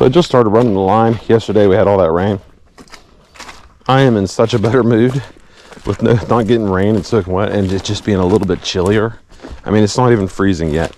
So I just started running the line. Yesterday we had all that rain. I am in such a better mood with not getting rain and soaking wet and it just being a little bit chillier. I mean, it's not even freezing yet.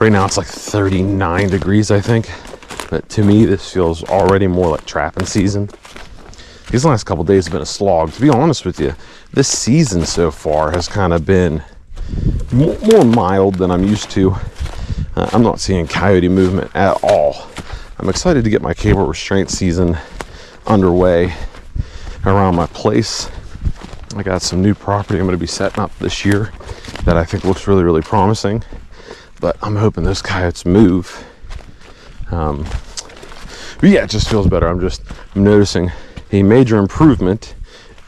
Right now it's like 39 degrees, I think. But to me, this feels already more like trapping season. These last couple days have been a slog. To be honest with you, this season so far has kind of been more mild than I'm used to. I'm not seeing coyote movement at all. I'm excited to get my cable restraint season underway around my place. I got some new property I'm going to be setting up this year that I think looks really, really promising. But I'm hoping those coyotes move. But yeah, it just feels better. I'm noticing a major improvement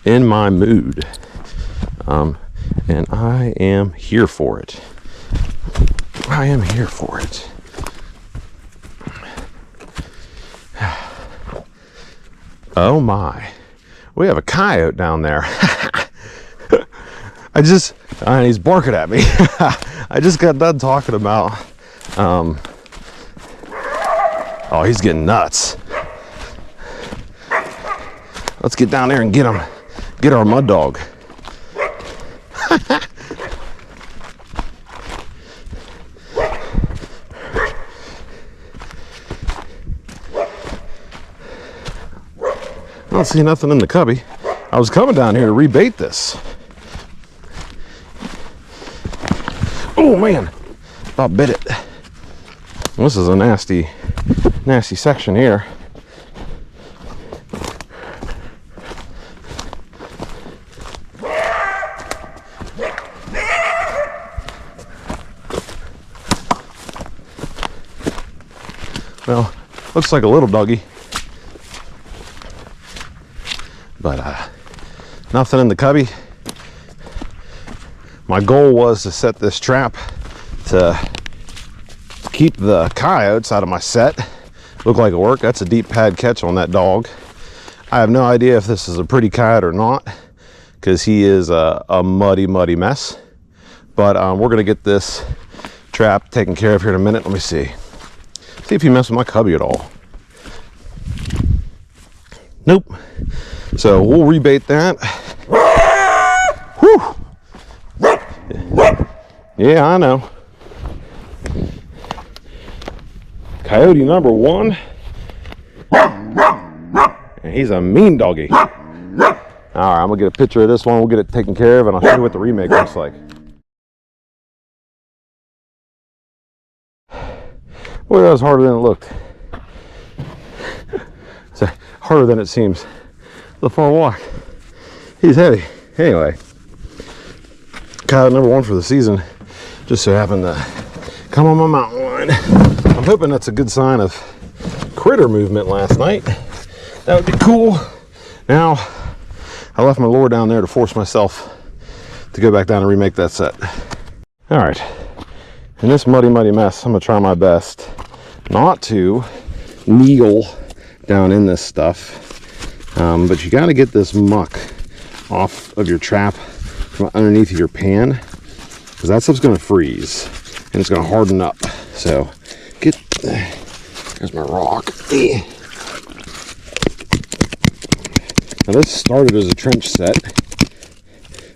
in my mood. And I am here for it. I am here for it. Oh my. We have a coyote down there. And he's barking at me. I just got done talking about, oh, he's getting nuts. Let's get down there and get him. Get our mud dog. I don't see nothing in the cubby. I was coming down here to rebait this. Oh man, about bit it. This is a nasty section here. Well, looks like a little doggy. But nothing in the cubby. My goal was to set this trap to keep the coyotes out of my set. Looked like it worked. That's a deep pad catch on that dog. I have no idea if this is a pretty coyote or not, because he is a muddy mess. But we're gonna get this trap taken care of here in a minute. Let me see if he messed with my cubby at all. Nope. So we'll rebait that. Whew. Yeah, I know. Coyote number one. And he's a mean doggy. All right, I'm gonna get a picture of this one. We'll get it taken care of and I'll show you what the remake looks like. Well, that was harder than it looked. It's harder than it seems. The far walk. He's heavy. Anyway, coyote number one for the season just so happened to come on my mountain line. I'm hoping that's a good sign of critter movement last night. That would be cool. Now, I left my lure down there to force myself to go back down and remake that set. All right, in this muddy mess, I'm gonna try my best not to kneel down in this stuff. But you got to get this muck off of your trap from underneath your pan, because that stuff's going to freeze and it's going to harden up. So there's my rock. Now this started as a trench set,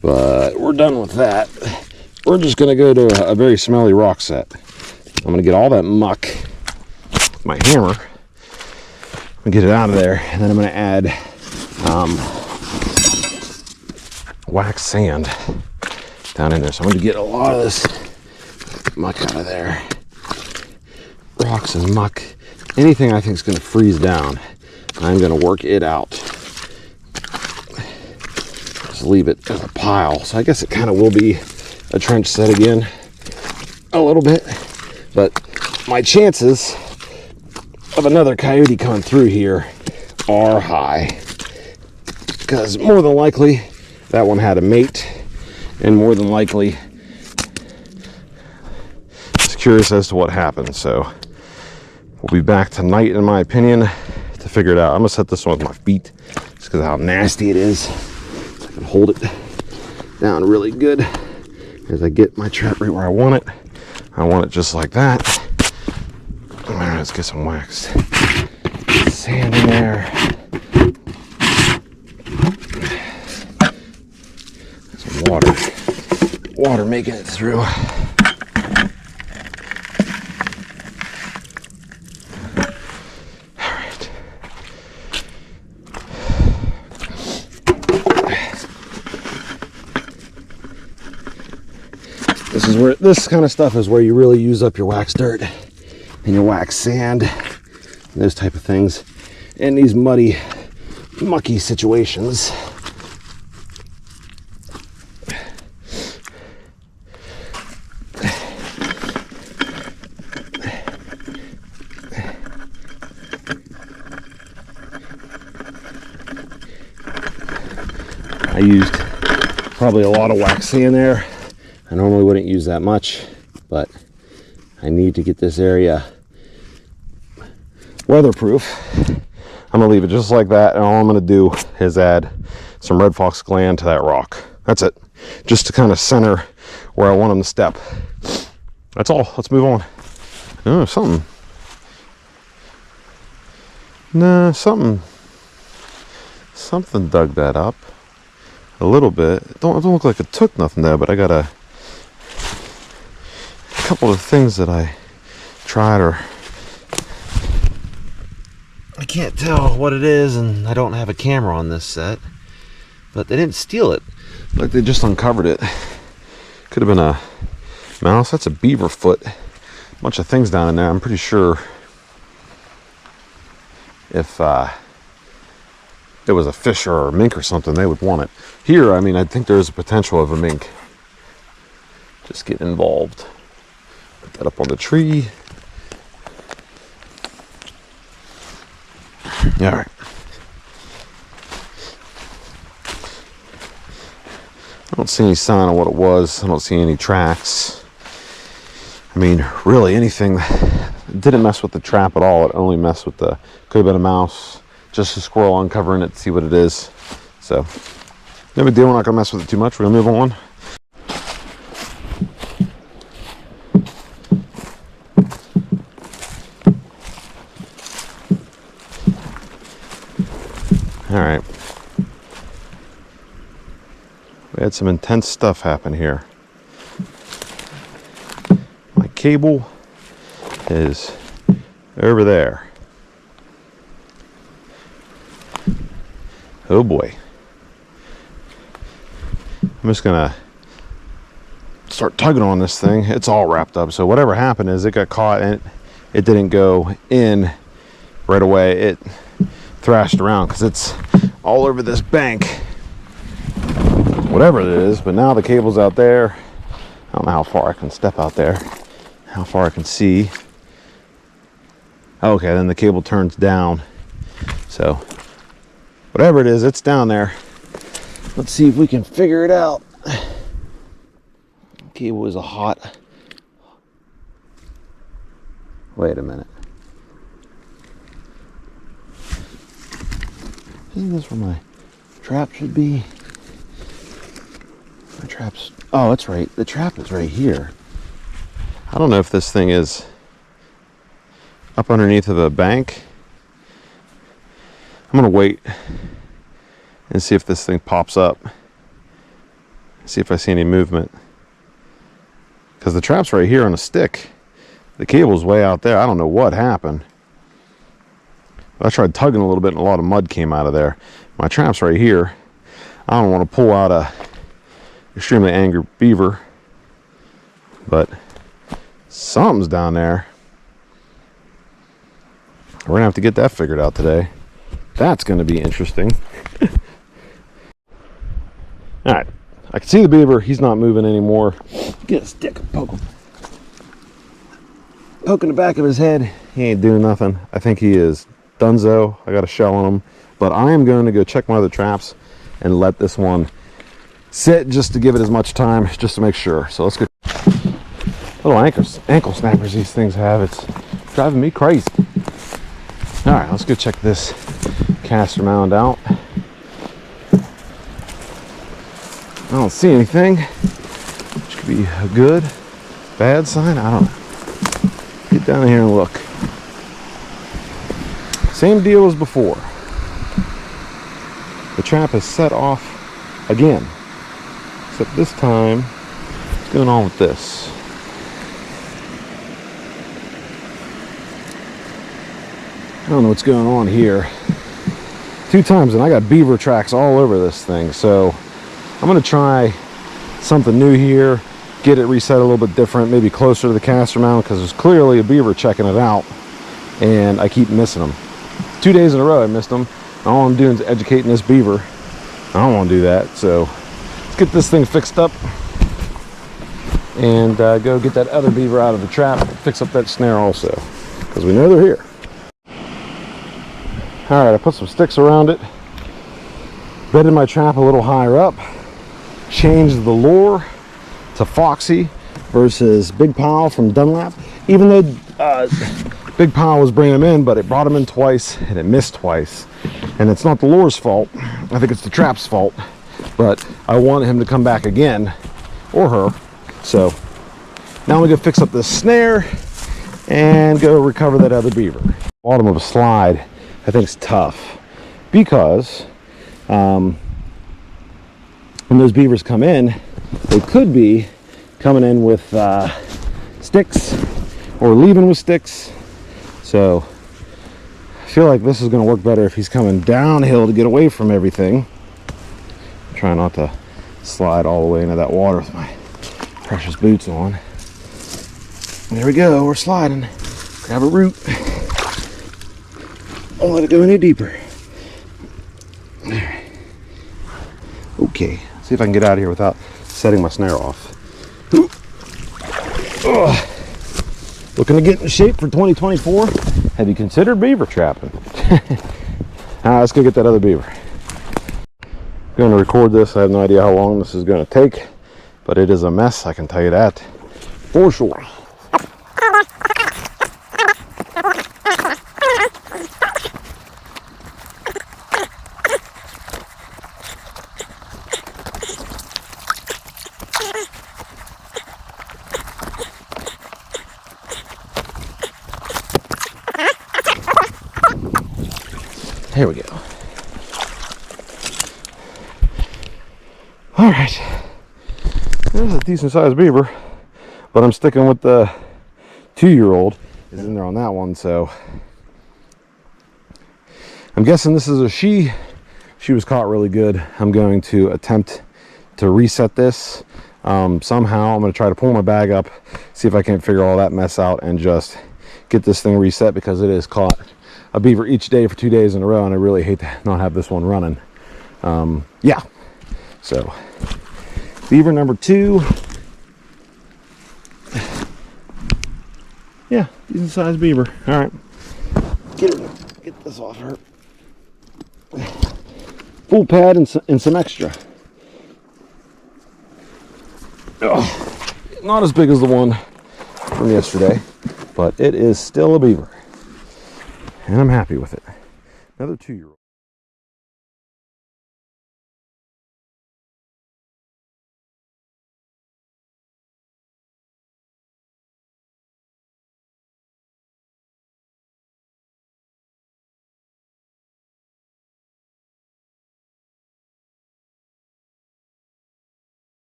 but we're done with that. We're just going to go to a very smelly rock set. I'm going to get all that muck with my hammer and get it out of there, and then I'm going to add wax sand down in there. So I'm going to get a lot of this muck out of there. Rocks and muck, anything I think is going to freeze down, I'm going to work it out. Just leave it as a pile. So I guess it kind of will be a trench set again a little bit, but my chances of another coyote coming through here are high, because more than likely that one had a mate, and more than likely just curious as to what happened. So we'll be back tonight, in my opinion, to figure it out. I'm gonna set this one with my feet just because of how nasty it is. So I can hold it down really good as I get my trap right where I want it. I want it just like that. All right, let's get some wax. sand in there. Some water making it through. This kind of stuff is where you really use up your wax dirt and your wax sand and those type of things in these muddy, mucky situations. I used probably a lot of wax sand there. I normally wouldn't use that much, but I need to get this area weatherproof. I'm gonna leave it just like that, and all I'm gonna do is add some red fox gland to that rock. That's it, just to kind of center where I want them to step. That's all. Let's move on. Oh, something. Nah, something dug that up a little bit. It don't look like it took nothing there, but I got a couple of things that I tried, or I can't tell what it is, and I don't have a camera on this set, but they didn't steal it. Like they just uncovered it. Could have been a mouse. That's a beaver foot. A bunch of things down in there. I'm pretty sure if it was a fish or a mink or something, they would want it. Here, I mean, I think there's a potential of a mink just getting involved. Put that up on the tree. All right. I don't see any sign of what it was. I don't see any tracks. I mean, really anything. It didn't mess with the trap at all. It only messed with the, could have been a mouse, just a squirrel uncovering it to see what it is. So, no big deal. We're not going to mess with it too much. We're going to move on. All right. We had some intense stuff happen here. My cable is over there. Oh boy. I'm just gonna start tugging on this thing. It's all wrapped up. So whatever happened is it got caught and it didn't go in right away. It thrashed around because it's all over this bank, whatever it is. But now the cable's out there. I don't know how far I can step out there, how far I can see. Okay, then the cable turns down. So whatever it is, it's down there. Let's see if we can figure it out. Cable is a hot. Wait a minute. Isn't this where my trap should be? My trap's, oh, that's right. The trap is right here. I don't know if this thing is up underneath of a bank. I'm gonna wait and see if this thing pops up. See if I see any movement. Because the trap's right here on a stick. The cable's way out there. I don't know what happened. I tried tugging a little bit and a lot of mud came out of there. My trap's right here. I don't want to pull out a extremely angry beaver, but something's down there. We're gonna have to get that figured out today. That's gonna be interesting. All right, I can see the beaver. He's not moving anymore. Get a stick and poke him. Poking the back of his head. He ain't doing nothing. I think he is Dunzo. I got a shell on him, but I am going to go check my other traps and let this one sit just to give it as much time, just to make sure. So let's go. Little ankle snappers these things have. It's driving me crazy. All right, let's go check this caster mound out. I don't see anything, which could be a good, bad sign. I don't know. Get down here and look. Same deal as before. The trap is set off again. Except this time, what's going on with this? I don't know what's going on here. 2 times and I got beaver tracks all over this thing. So I'm going to try something new here. Get it reset a little bit different, maybe closer to the caster mount, because there's clearly a beaver checking it out and I keep missing them. 2 days in a row I missed them. All I'm doing is educating this beaver. I don't want to do that, so let's get this thing fixed up and go get that other beaver out of the trap, fix up that snare also, because we know they're here. All right, I put some sticks around it, bedded my trap a little higher up, changed the lure to Foxy versus Big Pile from Dunlap. Even though Big Pile was bringing them in, but it brought them in twice and it missed twice. And it's not the lure's fault. I think it's the trap's fault. But I wanted him to come back again, or her. So now I'm gonna go fix up this snare and go recover that other beaver. Bottom of a slide, I think it's tough because when those beavers come in, they could be coming in with sticks or leaving with sticks. So I feel like this is going to work better if he's coming downhill to get away from everything. Try not to slide all the way into that water with my precious boots on. There we go, we're sliding. Grab a root. Don't let it go any deeper. There. Okay, see if I can get out of here without setting my snare off. Looking to get in shape for 2024. Have you considered beaver trapping? Let's go get that other beaver. I'm going to record this. I have no idea how long this is going to take, but it is a mess, I can tell you that for sure. Here we go. All right, there's a decent sized beaver, but I'm sticking with the 2-year-old is in there on that one. So I'm guessing this is a she. She was caught really good. I'm going to attempt to reset this somehow. I'm going to try to pull my bag up, see if I can't figure all that mess out and just get this thing reset, because it is caught a beaver each day for 2 days in a row, and I really hate to not have this one running. Yeah, so beaver number 2. Yeah, decent sized beaver. All right, get this off her. Full pad and some extra. Oh, not as big as the one from yesterday, but it is still a beaver. And I'm happy with it. Another 2-year-old.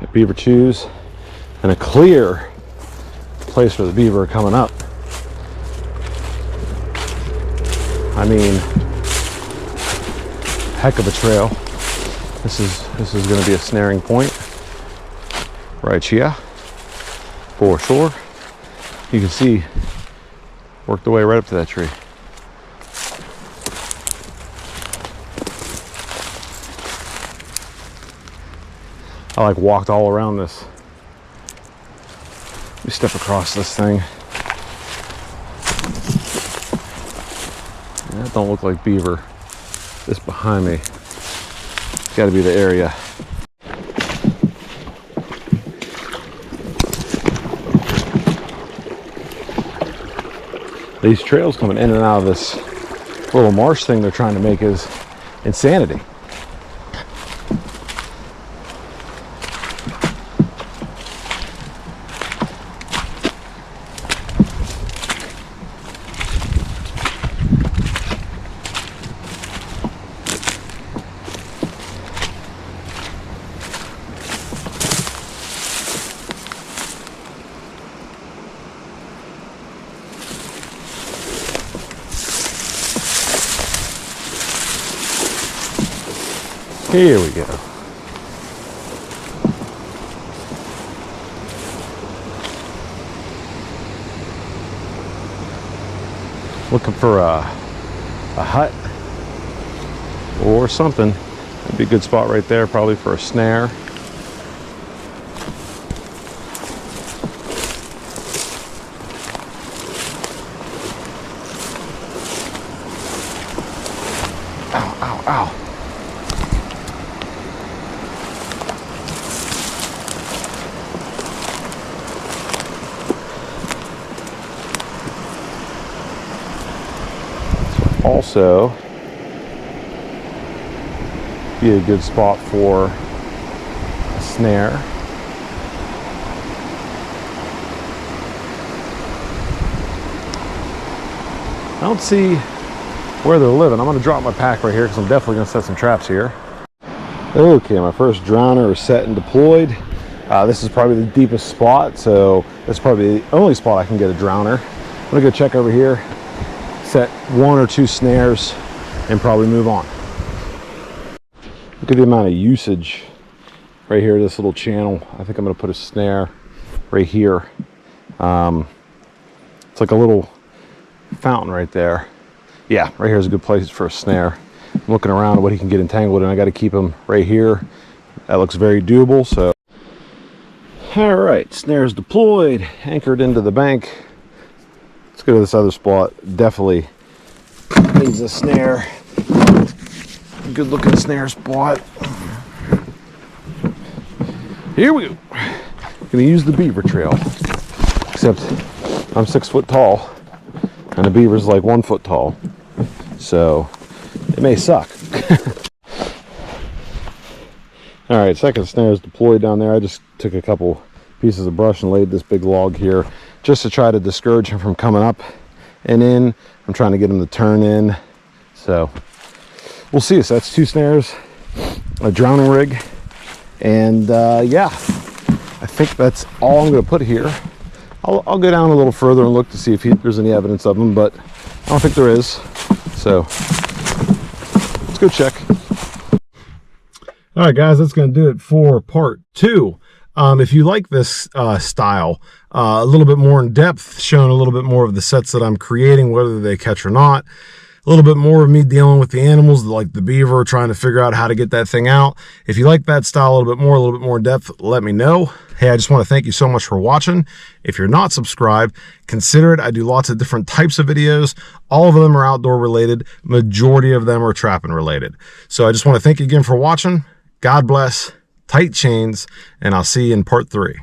Got beaver chews and a clear place for the beaver coming up. I mean, heck of a trail. This is going to be a snaring point right here for sure. You can see worked the way right up to that tree. I like walked all around this. Let me step across this thing. That don't look like beaver. This behind me, it's got to be the area. These trails coming in and out of this little marsh thing they're trying to make is insanity. Here we go. Looking for a hut or something. That'd be a good spot right there, probably for a snare. Ow, ow, ow. Also be a good spot for a snare. I don't see where they're living. I'm going to drop my pack right here because I'm definitely going to set some traps here. Okay, my first drowner is set and deployed. This is probably the deepest spot, so that's probably the only spot I can get a drowner. I'm going to go check over here, set 1 or 2 snares, and probably move on. Look at the amount of usage right here, this little channel. I think I'm going to put a snare right here. It's like a little fountain right there. Yeah, right here is a good place for a snare. I'm looking around at what he can get entangled in. I got to keep him right here. That looks very doable. So, all right, snares deployed, anchored into the bank. Let's go to this other spot. Definitely needs a snare. Good looking snare spot. Here we go. Gonna use the beaver trail, except I'm 6 foot tall and the beaver's like 1 foot tall, so it may suck. All right, second snare is deployed down there. I just took a couple pieces of brush and laid this big log here just to try to discourage him from coming up and in. I'm trying to get him to turn in, so we'll see. So that's 2 snares, a drowning rig, and yeah, I think that's all I'm going to put here. I'll go down a little further and look to see if there's any evidence of them, but I don't think there is. So let's go check. All right, guys, that's going to do it for part 2. If you like this style, a little bit more in depth, showing a little bit more of the sets that I'm creating, whether they catch or not, a little bit more of me dealing with the animals, like the beaver, trying to figure out how to get that thing out. If you like that style a little bit more in depth, let me know. Hey, I just want to thank you so much for watching. If you're not subscribed, consider it. I do lots of different types of videos. All of them are outdoor related. Majority of them are trapping related. So I just want to thank you again for watching. God bless, tight chains, and I'll see you in part 3.